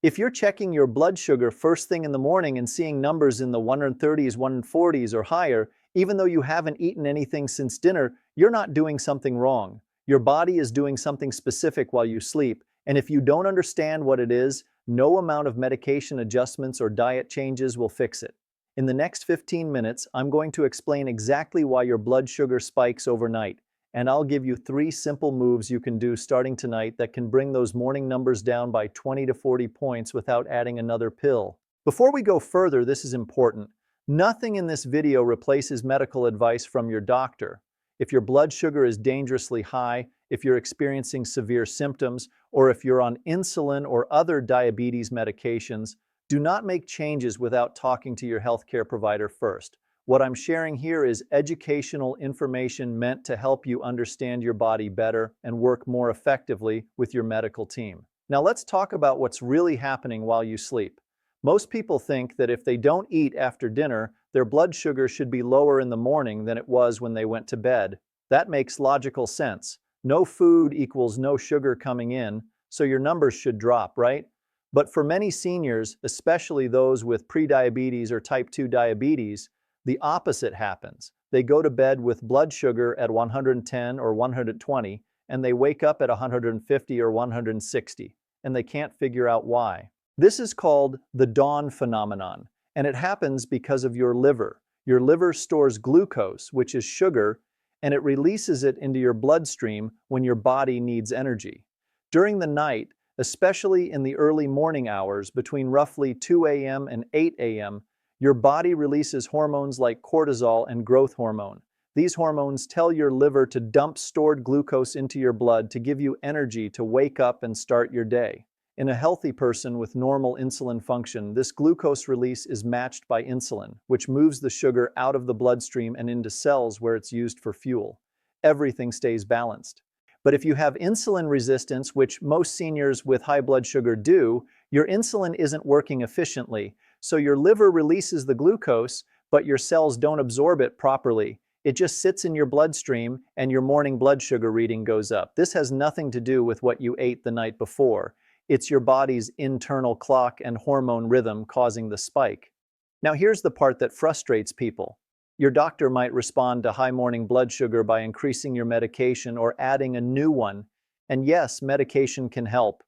If you're checking your blood sugar first thing in the morning and seeing numbers in the 130s, 140s, or higher, even though you haven't eaten anything since dinner, you're not doing something wrong. Your body is doing something specific while you sleep, and if you don't understand what it is, no amount of medication adjustments or diet changes will fix it. In the next 15 minutes, I'm going to explain exactly why your blood sugar spikes overnight, and I'll give you 3 simple moves you can do starting tonight that can bring those morning numbers down by 20 to 40 points without adding another pill. Before we go further, this is important. Nothing in this video replaces medical advice from your doctor. If your blood sugar is dangerously high, if you're experiencing severe symptoms, or if you're on insulin or other diabetes medications, do not make changes without talking to your healthcare provider first. What I'm sharing here is educational information meant to help you understand your body better and work more effectively with your medical team. Now let's talk about what's really happening while you sleep. Most people think that if they don't eat after dinner, their blood sugar should be lower in the morning than it was when they went to bed. That makes logical sense. No food equals no sugar coming in, so your numbers should drop, right? But for many seniors, especially those with prediabetes or type 2 diabetes, the opposite happens. They go to bed with blood sugar at 110 or 120, and they wake up at 150 or 160, and they can't figure out why. This is called the dawn phenomenon, and it happens because of your liver. Your liver stores glucose, which is sugar, and it releases it into your bloodstream when your body needs energy. During the night, especially in the early morning hours between roughly 2 a.m. and 8 a.m., your body releases hormones like cortisol and growth hormone. These hormones tell your liver to dump stored glucose into your blood to give you energy to wake up and start your day. In a healthy person with normal insulin function, this glucose release is matched by insulin, which moves the sugar out of the bloodstream and into cells where it's used for fuel. Everything stays balanced. But if you have insulin resistance, which most seniors with high blood sugar do, your insulin isn't working efficiently, so your liver releases the glucose, but your cells don't absorb it properly. It just sits in your bloodstream and your morning blood sugar reading goes up. This has nothing to do with what you ate the night before. It's your body's internal clock and hormone rhythm causing the spike. Now here's the part that frustrates people. Your doctor might respond to high morning blood sugar by increasing your medication or adding a new one. And yes, medication can help.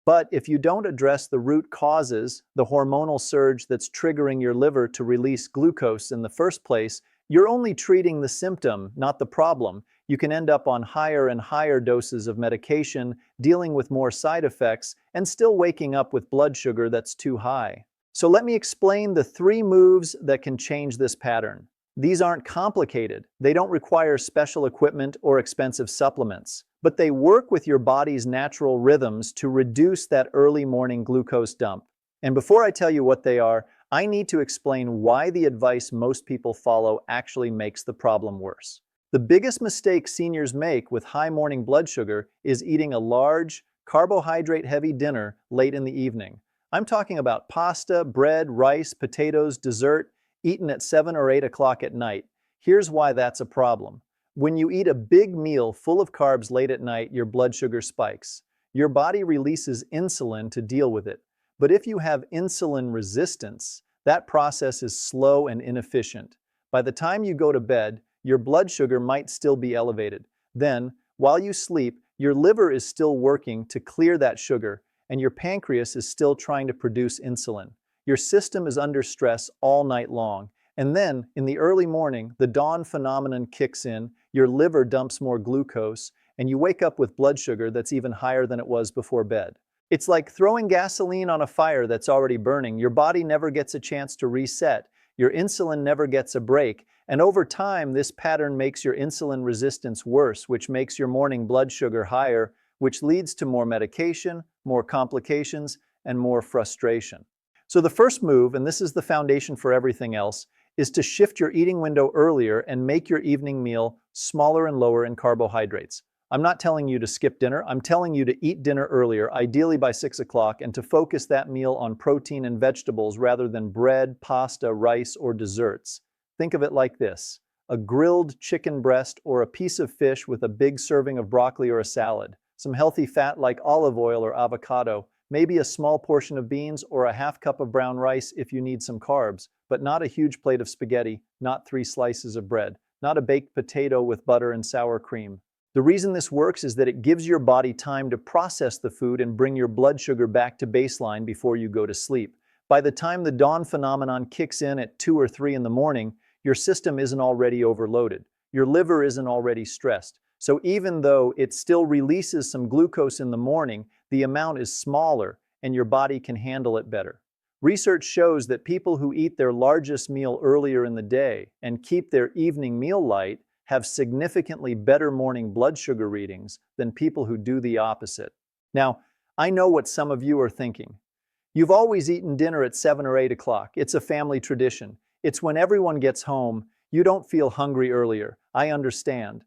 But if you don't address the root causes, the hormonal surge that's triggering your liver to release glucose in the first place, you're only treating the symptom, not the problem. You can end up on higher and higher doses of medication, dealing with more side effects, and still waking up with blood sugar that's too high. So let me explain the 3 moves that can change this pattern. These aren't complicated. They don't require special equipment or expensive supplements, but they work with your body's natural rhythms to reduce that early morning glucose dump. And before I tell you what they are, I need to explain why the advice most people follow actually makes the problem worse. The biggest mistake seniors make with high morning blood sugar is eating a large, carbohydrate-heavy dinner late in the evening. I'm talking about pasta, bread, rice, potatoes, dessert, eaten at 7 or 8 o'clock at night. Here's why that's a problem. When you eat a big meal full of carbs late at night, your blood sugar spikes. Your body releases insulin to deal with it. But if you have insulin resistance, that process is slow and inefficient. By the time you go to bed, your blood sugar might still be elevated. Then, while you sleep, your liver is still working to clear that sugar, and your pancreas is still trying to produce insulin. Your system is under stress all night long, and then, in the early morning, the dawn phenomenon kicks in, your liver dumps more glucose, and you wake up with blood sugar that's even higher than it was before bed. It's like throwing gasoline on a fire that's already burning. Your body never gets a chance to reset, your insulin never gets a break, and over time, this pattern makes your insulin resistance worse, which makes your morning blood sugar higher, which leads to more medication, more complications, and more frustration. So the first move, and this is the foundation for everything else, is to shift your eating window earlier and make your evening meal smaller and lower in carbohydrates. I'm not telling you to skip dinner, I'm telling you to eat dinner earlier, ideally by 6 o'clock, and to focus that meal on protein and vegetables rather than bread, pasta, rice, or desserts. Think of it like this: a grilled chicken breast or a piece of fish with a big serving of broccoli or a salad, some healthy fat like olive oil or avocado, maybe a small portion of beans or a half cup of brown rice if you need some carbs, but not a huge plate of spaghetti, not 3 slices of bread, not a baked potato with butter and sour cream. The reason this works is that it gives your body time to process the food and bring your blood sugar back to baseline before you go to sleep. By the time the dawn phenomenon kicks in at 2 or 3 in the morning, your system isn't already overloaded. Your liver isn't already stressed. So even though it still releases some glucose in the morning, the amount is smaller and your body can handle it better. Research shows that people who eat their largest meal earlier in the day and keep their evening meal light have significantly better morning blood sugar readings than people who do the opposite. Now, I know what some of you are thinking. You've always eaten dinner at 7 or 8 o'clock. It's a family tradition. It's when everyone gets home. You don't feel hungry earlier. I understand.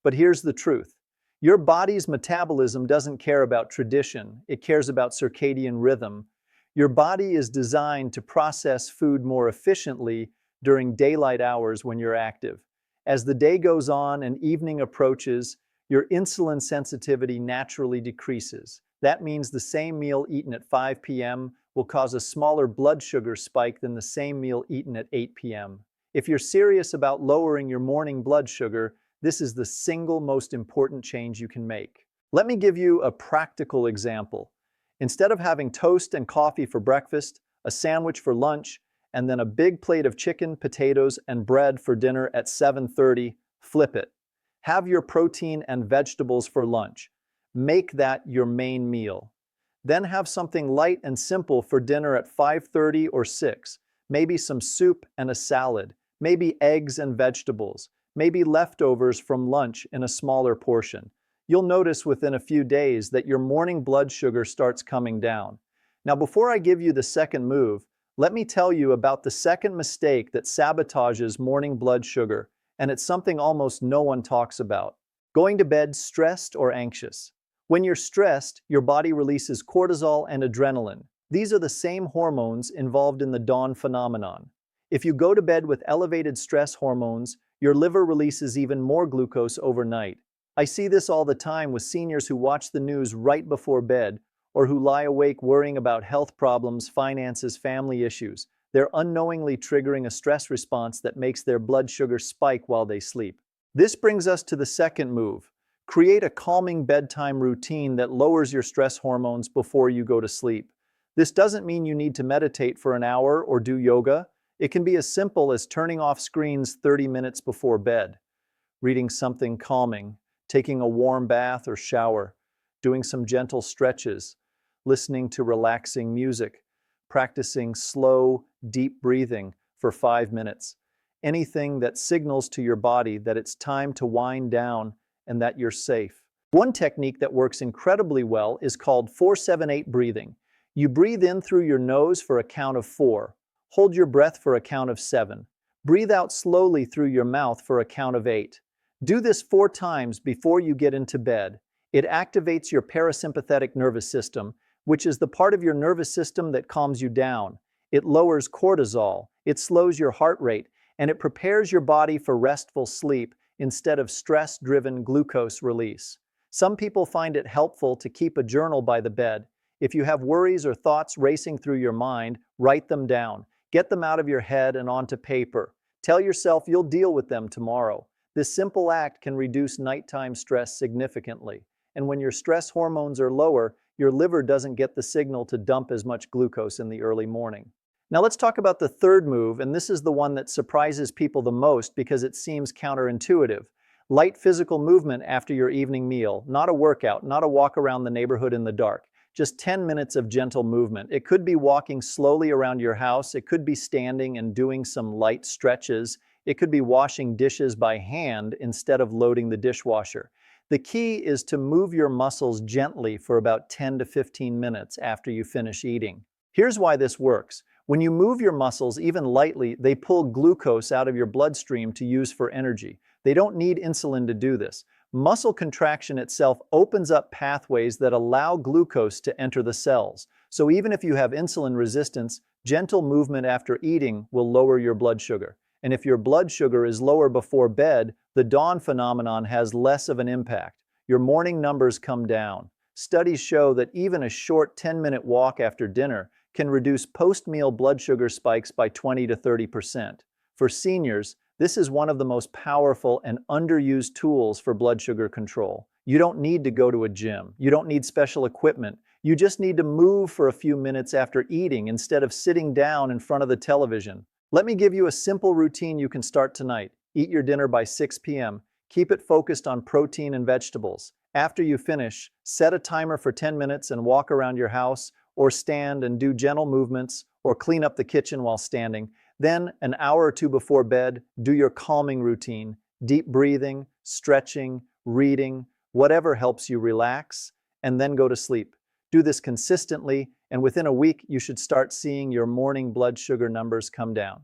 But here's the truth. Your body's metabolism doesn't care about tradition. It cares about circadian rhythm. Your body is designed to process food more efficiently during daylight hours when you're active. As the day goes on and evening approaches, your insulin sensitivity naturally decreases. That means the same meal eaten at 5 p.m. will cause a smaller blood sugar spike than the same meal eaten at 8 p.m. If you're serious about lowering your morning blood sugar, this is the single most important change you can make. Let me give you a practical example. Instead of having toast and coffee for breakfast, a sandwich for lunch, and then a big plate of chicken, potatoes, and bread for dinner at 7:30, flip it. Have your protein and vegetables for lunch. Make that your main meal. Then have something light and simple for dinner at 5:30 or 6. Maybe some soup and a salad. Maybe eggs and vegetables. Maybe leftovers from lunch in a smaller portion. You'll notice within a few days that your morning blood sugar starts coming down. Now, before I give you the second move, let me tell you about the second mistake that sabotages morning blood sugar, and it's something almost no one talks about. Going to bed stressed or anxious. When you're stressed, your body releases cortisol and adrenaline. These are the same hormones involved in the dawn phenomenon. If you go to bed with elevated stress hormones, your liver releases even more glucose overnight. I see this all the time with seniors who watch the news right before bed, or who lie awake worrying about health problems, finances, family issues. They're unknowingly triggering a stress response that makes their blood sugar spike while they sleep. This brings us to the second move. Create a calming bedtime routine that lowers your stress hormones before you go to sleep. This doesn't mean you need to meditate for an hour or do yoga. It can be as simple as turning off screens 30 minutes before bed, reading something calming, taking a warm bath or shower, doing some gentle stretches, listening to relaxing music, practicing slow, deep breathing for 5 minutes. Anything that signals to your body that it's time to wind down and that you're safe. One technique that works incredibly well is called 4-7-8 breathing. You breathe in through your nose for a count of 4. Hold your breath for a count of 7. Breathe out slowly through your mouth for a count of 8. Do this 4 times before you get into bed. It activates your parasympathetic nervous system, which is the part of your nervous system that calms you down. It lowers cortisol, it slows your heart rate, and it prepares your body for restful sleep instead of stress-driven glucose release. Some people find it helpful to keep a journal by the bed. If you have worries or thoughts racing through your mind, write them down. Get them out of your head and onto paper. Tell yourself you'll deal with them tomorrow. This simple act can reduce nighttime stress significantly. And when your stress hormones are lower, your liver doesn't get the signal to dump as much glucose in the early morning. Now let's talk about the third move, and this is the one that surprises people the most because it seems counterintuitive. Light physical movement after your evening meal, not a workout, not a walk around the neighborhood in the dark. Just 10 minutes of gentle movement. It could be walking slowly around your house. It could be standing and doing some light stretches. It could be washing dishes by hand instead of loading the dishwasher. The key is to move your muscles gently for about 10 to 15 minutes after you finish eating. Here's why this works. When you move your muscles even lightly, they pull glucose out of your bloodstream to use for energy. They don't need insulin to do this. Muscle contraction itself opens up pathways that allow glucose to enter the cells. So even if you have insulin resistance, gentle movement after eating will lower your blood sugar. And if your blood sugar is lower before bed, the dawn phenomenon has less of an impact. Your morning numbers come down. Studies show that even a short 10-minute walk after dinner can reduce post-meal blood sugar spikes by 20 to 30%. For seniors, this is one of the most powerful and underused tools for blood sugar control. You don't need to go to a gym. You don't need special equipment. You just need to move for a few minutes after eating instead of sitting down in front of the television. Let me give you a simple routine you can start tonight. Eat your dinner by 6 p.m. Keep it focused on protein and vegetables. After you finish, set a timer for 10 minutes and walk around your house, or stand and do gentle movements, or clean up the kitchen while standing. Then, an hour or two before bed, do your calming routine, deep breathing, stretching, reading, whatever helps you relax, and then go to sleep. Do this consistently, and within a week, you should start seeing your morning blood sugar numbers come down.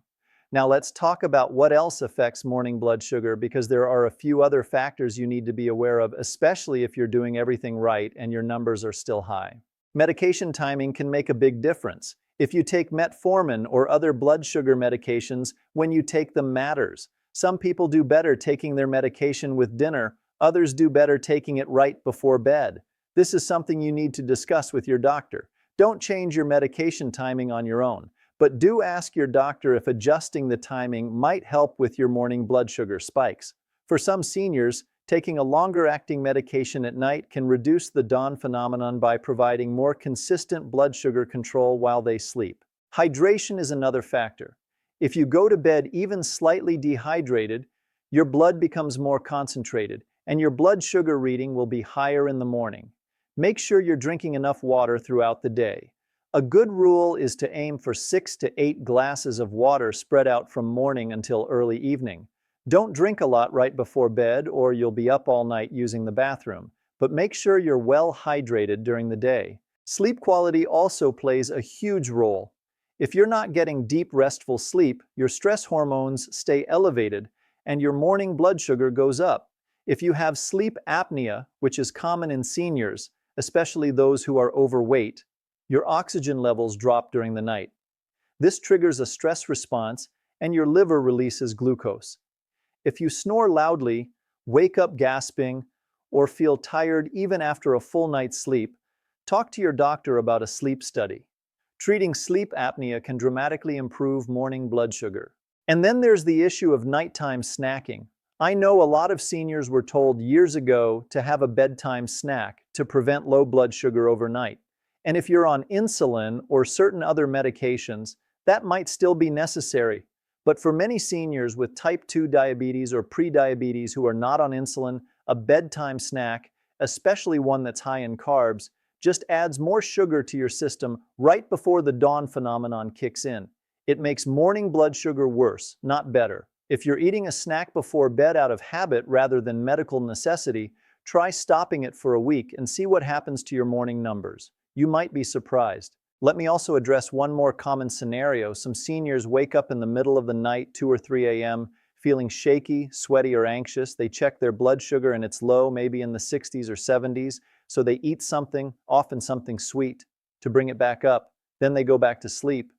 Now let's talk about what else affects morning blood sugar, because there are a few other factors you need to be aware of, especially if you're doing everything right and your numbers are still high. Medication timing can make a big difference. If you take metformin or other blood sugar medications, when you take them matters. Some people do better taking their medication with dinner, others do better taking it right before bed. This is something you need to discuss with your doctor. Don't change your medication timing on your own, but do ask your doctor if adjusting the timing might help with your morning blood sugar spikes. For some seniors, taking a longer-acting medication at night can reduce the dawn phenomenon by providing more consistent blood sugar control while they sleep. Hydration is another factor. If you go to bed even slightly dehydrated, your blood becomes more concentrated, and your blood sugar reading will be higher in the morning. Make sure you're drinking enough water throughout the day. A good rule is to aim for 6 to 8 glasses of water spread out from morning until early evening. Don't drink a lot right before bed or you'll be up all night using the bathroom, but make sure you're well hydrated during the day. Sleep quality also plays a huge role. If you're not getting deep, restful sleep, your stress hormones stay elevated and your morning blood sugar goes up. If you have sleep apnea, which is common in seniors, especially those who are overweight, your oxygen levels drop during the night. This triggers a stress response and your liver releases glucose. If you snore loudly, wake up gasping, or feel tired even after a full night's sleep, talk to your doctor about a sleep study. Treating sleep apnea can dramatically improve morning blood sugar. And then there's the issue of nighttime snacking. I know a lot of seniors were told years ago to have a bedtime snack to prevent low blood sugar overnight. And if you're on insulin or certain other medications, that might still be necessary. But for many seniors with type 2 diabetes or prediabetes who are not on insulin, a bedtime snack, especially one that's high in carbs, just adds more sugar to your system right before the dawn phenomenon kicks in. It makes morning blood sugar worse, not better. If you're eating a snack before bed out of habit rather than medical necessity, try stopping it for a week and see what happens to your morning numbers. You might be surprised. Let me also address one more common scenario. Some seniors wake up in the middle of the night, 2 or 3 a.m., feeling shaky, sweaty, or anxious. They check their blood sugar and it's low, maybe in the 60s or 70s, so they eat something, often something sweet, to bring it back up. Then they go back to sleep.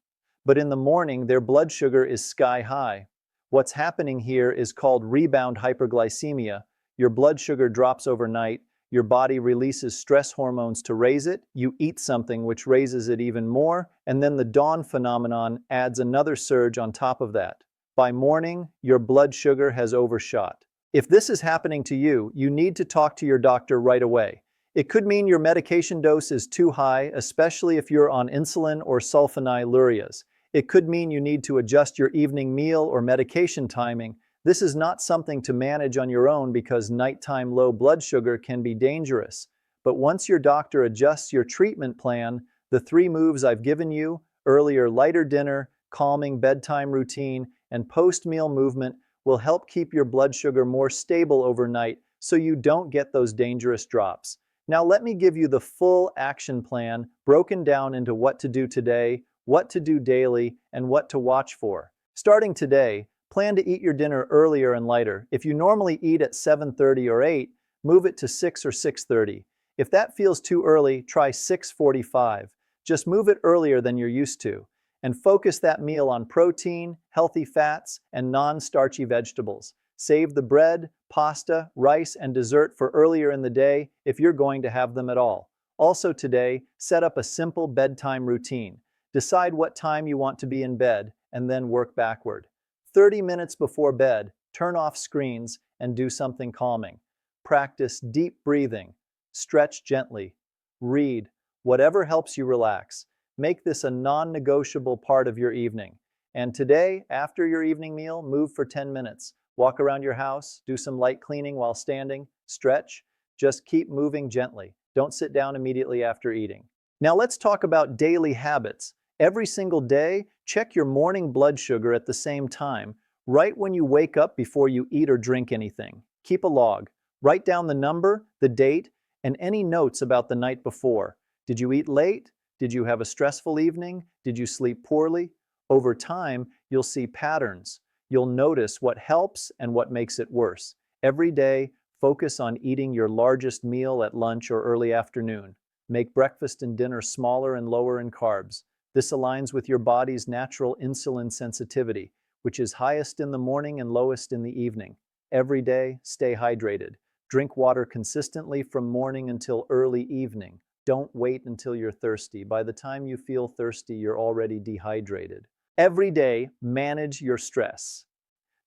But in the morning, their blood sugar is sky high. What's happening here is called rebound hyperglycemia. Your blood sugar drops overnight, your body releases stress hormones to raise it, you eat something which raises it even more, and then the dawn phenomenon adds another surge on top of that. By morning, your blood sugar has overshot. If this is happening to you, you need to talk to your doctor right away. It could mean your medication dose is too high, especially if you're on insulin or sulfonylureas. It could mean you need to adjust your evening meal or medication timing. This is not something to manage on your own because nighttime low blood sugar can be dangerous. But once your doctor adjusts your treatment plan, the 3 moves I've given you, earlier lighter dinner, calming bedtime routine, and post-meal movement will help keep your blood sugar more stable overnight so you don't get those dangerous drops. Now let me give you the full action plan broken down into what to do today, what to do daily, and what to watch for. Starting today, plan to eat your dinner earlier and lighter. If you normally eat at 7:30 or 8, move it to 6 or 6:30. If that feels too early, try 6:45. Just move it earlier than you're used to. And focus that meal on protein, healthy fats, and non-starchy vegetables. Save the bread, pasta, rice, and dessert for earlier in the day if you're going to have them at all. Also today, set up a simple bedtime routine. Decide what time you want to be in bed and then work backward. 30 minutes before bed, turn off screens and do something calming. Practice deep breathing. Stretch gently. Read. Whatever helps you relax. Make this a non-negotiable part of your evening. And today, after your evening meal, move for 10 minutes. Walk around your house, do some light cleaning while standing, stretch. Just keep moving gently. Don't sit down immediately after eating. Now let's talk about daily habits. Every single day, check your morning blood sugar at the same time, right when you wake up before you eat or drink anything. Keep a log. Write down the number, the date, and any notes about the night before. Did you eat late? Did you have a stressful evening? Did you sleep poorly? Over time, you'll see patterns. You'll notice what helps and what makes it worse. Every day, focus on eating your largest meal at lunch or early afternoon. Make breakfast and dinner smaller and lower in carbs. This aligns with your body's natural insulin sensitivity, which is highest in the morning and lowest in the evening. Every day, stay hydrated. Drink water consistently from morning until early evening. Don't wait until you're thirsty. By the time you feel thirsty, you're already dehydrated. Every day, manage your stress.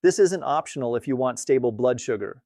This isn't optional if you want stable blood sugar.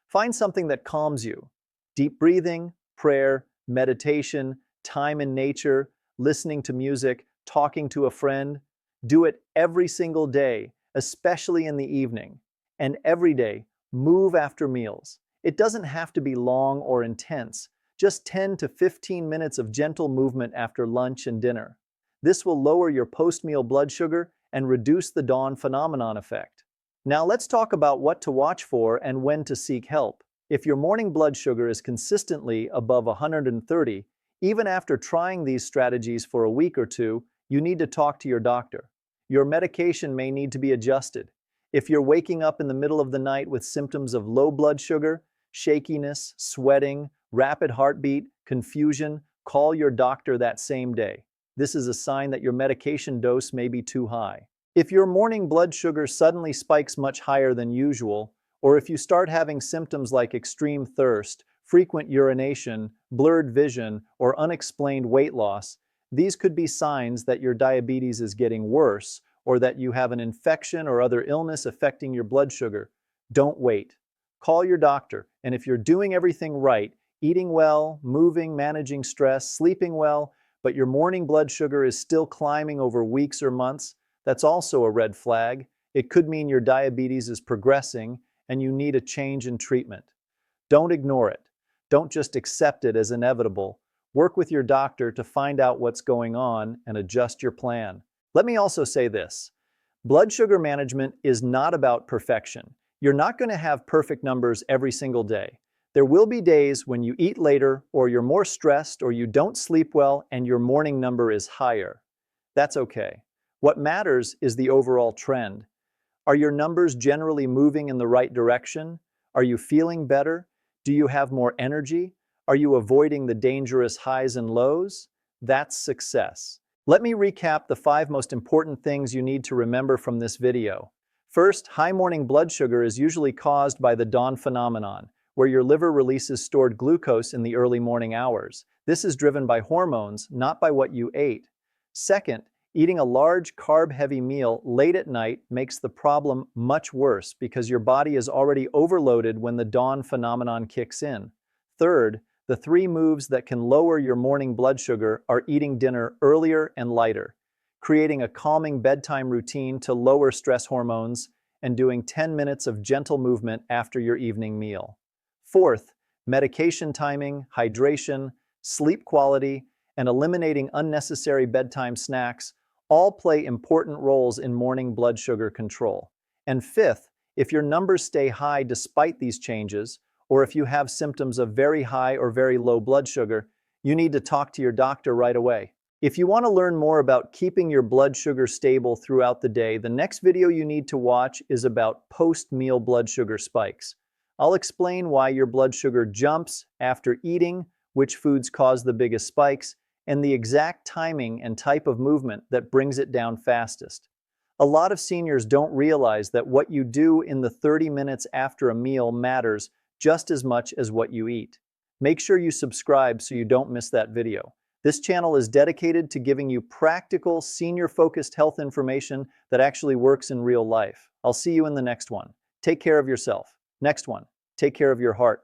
Find something that calms you. Deep breathing, prayer, meditation, time in nature, listening to music, talking to a friend. Do it every single day, especially in the evening. And every day, move after meals. It doesn't have to be long or intense. Just 10 to 15 minutes of gentle movement after lunch and dinner. This will lower your post-meal blood sugar and reduce the dawn phenomenon effect. Now let's talk about what to watch for and when to seek help. If your morning blood sugar is consistently above 130, even after trying these strategies for a week or two, you need to talk to your doctor. Your medication may need to be adjusted. If you're waking up in the middle of the night with symptoms of low blood sugar, shakiness, sweating, rapid heartbeat, confusion, call your doctor that same day. This is a sign that your medication dose may be too high. If your morning blood sugar suddenly spikes much higher than usual, or if you start having symptoms like extreme thirst, frequent urination, blurred vision, or unexplained weight loss, these could be signs that your diabetes is getting worse or that you have an infection or other illness affecting your blood sugar. Don't wait. Call your doctor, and if you're doing everything right, eating well, moving, managing stress, sleeping well, but your morning blood sugar is still climbing over weeks or months, that's also a red flag. It could mean your diabetes is progressing and you need a change in treatment. Don't ignore it. Don't just accept it as inevitable. Work with your doctor to find out what's going on and adjust your plan. Let me also say this. Blood sugar management is not about perfection. You're not going to have perfect numbers every single day. There will be days when you eat later, or you're more stressed, or you don't sleep well, and your morning number is higher. That's okay. What matters is the overall trend. Are your numbers generally moving in the right direction? Are you feeling better? Do you have more energy? Are you avoiding the dangerous highs and lows? That's success. Let me recap the 5 most important things you need to remember from this video. First, high morning blood sugar is usually caused by the dawn phenomenon, where your liver releases stored glucose in the early morning hours. This is driven by hormones, not by what you ate. Second, eating a large carb-heavy meal late at night makes the problem much worse because your body is already overloaded when the dawn phenomenon kicks in. Third, the 3 moves that can lower your morning blood sugar are eating dinner earlier and lighter, creating a calming bedtime routine to lower stress hormones, and doing 10 minutes of gentle movement after your evening meal. Fourth, medication timing, hydration, sleep quality, and eliminating unnecessary bedtime snacks all play important roles in morning blood sugar control. And fifth, if your numbers stay high despite these changes, or if you have symptoms of very high or very low blood sugar, you need to talk to your doctor right away. If you want to learn more about keeping your blood sugar stable throughout the day, the next video you need to watch is about post-meal blood sugar spikes. I'll explain why your blood sugar jumps after eating, which foods cause the biggest spikes, and the exact timing and type of movement that brings it down fastest. A lot of seniors don't realize that what you do in the 30 minutes after a meal matters just as much as what you eat. Make sure you subscribe so you don't miss that video. This channel is dedicated to giving you practical, senior-focused health information that actually works in real life. I'll see you in the next one. Take care of yourself. Next one, take care of your heart.